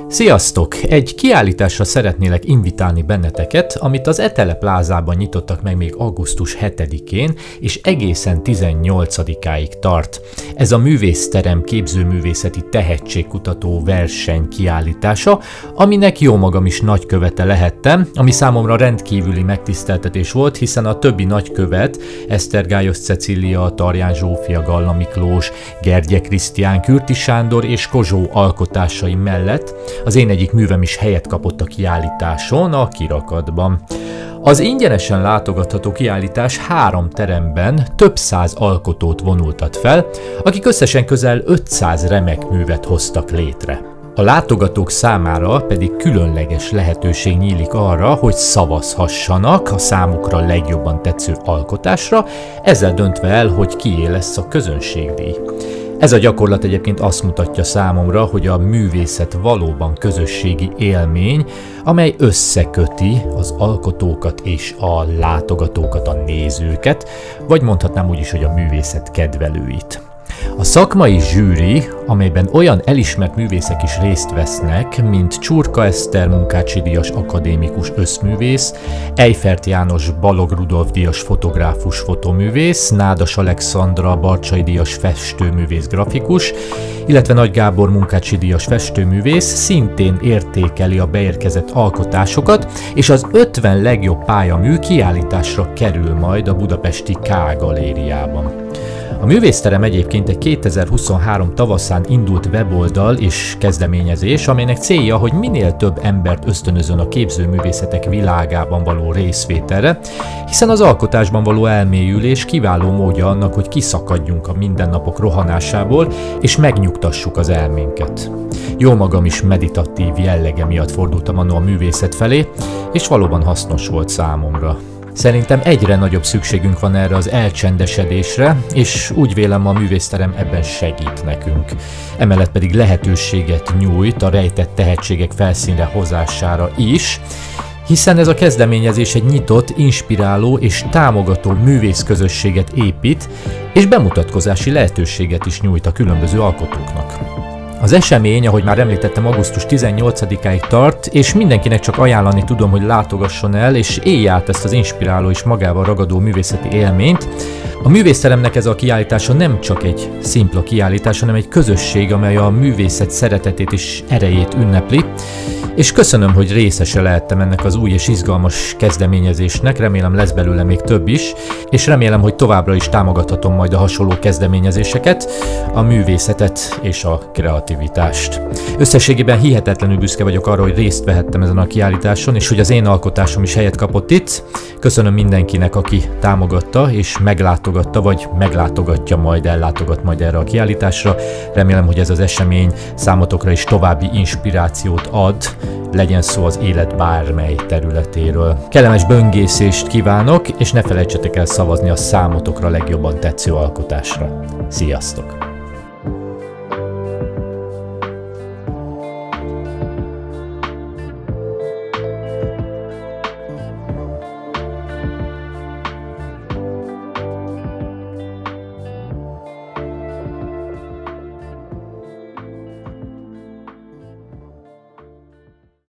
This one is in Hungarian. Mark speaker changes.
Speaker 1: Sziasztok! Egy kiállításra szeretnélek invitálni benneteket, amit az Etele Plázában nyitottak meg még augusztus 7-én, és egészen 18-áig tart. Ez a művészterem képzőművészeti tehetségkutató verseny kiállítása, aminek jó magam is nagykövete lehettem, ami számomra rendkívüli megtiszteltetés volt, hiszen a többi nagykövet, Esztergályos Cecília, Tarján Zsófia, Galla Miklós, Gergye Krisztián, Kürti Sándor és Kozsó alkotásai mellett az én egyik művem is helyet kapott a kiállításon, a kirakatban. Az ingyenesen látogatható kiállítás 3 teremben több száz alkotót vonultat fel, akik összesen közel 500 remek művet hoztak létre. A látogatók számára pedig különleges lehetőség nyílik arra, hogy szavazhassanak a számukra legjobban tetsző alkotásra, ezzel döntve el, hogy kié lesz a közönségdíj. Ez a gyakorlat egyébként azt mutatja számomra, hogy a művészet valóban közösségi élmény, amely összeköti az alkotókat és a látogatókat, a nézőket, vagy mondhatnám úgy is, hogy a művészet kedvelőit. A szakmai zsűri, amelyben olyan elismert művészek is részt vesznek, mint Csurka Eszter Munkácsi-díjas akadémikus összművész, Eifert János Balogh Rudolf díjas fotográfus fotoművész, Nádas Alexandra Barcsay-díjas festőművész grafikus, illetve Nagy Gábor Munkácsi-díjas festőművész szintén értékeli a beérkezett alkotásokat, és az 50 legjobb pályamű kiállításra kerül majd a budapesti K galériában. A művészterem egyébként egy 2023 tavaszán indult weboldal és kezdeményezés, amelynek célja, hogy minél több embert ösztönözön a képzőművészetek világában való részvételre, hiszen az alkotásban való elmélyülés kiváló módja annak, hogy kiszakadjunk a mindennapok rohanásából, és megnyugtassuk az elménket. Jó magam is meditatív jellege miatt fordultam annó a művészet felé, és valóban hasznos volt számomra. Szerintem egyre nagyobb szükségünk van erre az elcsendesedésre, és úgy vélem, a művészterem ebben segít nekünk. Emellett pedig lehetőséget nyújt a rejtett tehetségek felszínre hozására is, hiszen ez a kezdeményezés egy nyitott, inspiráló és támogató művészközösséget épít, és bemutatkozási lehetőséget is nyújt a különböző alkotóknak. Az esemény, ahogy már említettem, augusztus 18-áig tart, és mindenkinek csak ajánlani tudom, hogy látogasson el, és élje át ezt az inspiráló és magával ragadó művészeti élményt. A művészteremnek ez a kiállítása nem csak egy szimpla kiállítás, hanem egy közösség, amely a művészet szeretetét és erejét ünnepli, és köszönöm, hogy részese lehettem ennek az új és izgalmas kezdeményezésnek, remélem lesz belőle még több is, és remélem, hogy továbbra is támogathatom majd a hasonló kezdeményezéseket, a művészetet és a kreativitást. Összességében hihetetlenül büszke vagyok arra, hogy részt vehettem ezen a kiállításon, és hogy az én alkotásom is helyet kapott itt. Köszönöm mindenkinek, aki támogatta és meglátogatta, vagy meglátogatja majd, ellátogat majd erre a kiállításra. Remélem, hogy ez az esemény számotokra is további inspirációt ad, legyen szó az élet bármely területéről. Kellemes böngészést kívánok, és ne felejtsetek el szavazni a számotokra legjobban tetsző alkotásra. Sziasztok!